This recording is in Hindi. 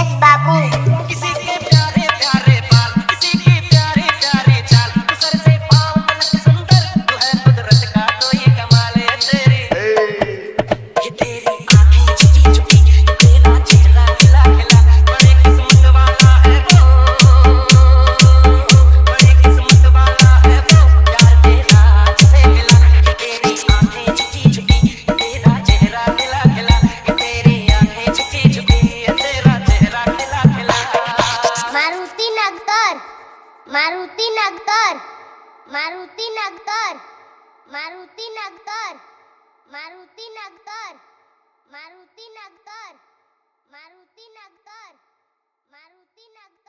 यस बाबू। किसी के प्यारे प्यारे बाल, किसी की प्यारी प्यारी चाल, तू सर से पाँव तक सुंदर, तू है कुदरत का कोई कमाल है तेरी। ये तेरी आँखें झुकी झुकी, तेरा चेहरा खिला खिला, बड़ी किस्मत वाला है वो, बड़ी किस्मत वाला है वो, प्यार तेरा जिसे मिला। ये तेरी आँखें झुकी झुकी, तेरा चेहरा खिला खिला, ये तेरी आँखें झुकी झुकी, तेरा चेहरा खिला खिला। मारुति नगर, मारुति नगर, मारुति नगर, मारुति नगर, मारुति नगर, मारुति नगर, मारुति नगर, मारुति नगर।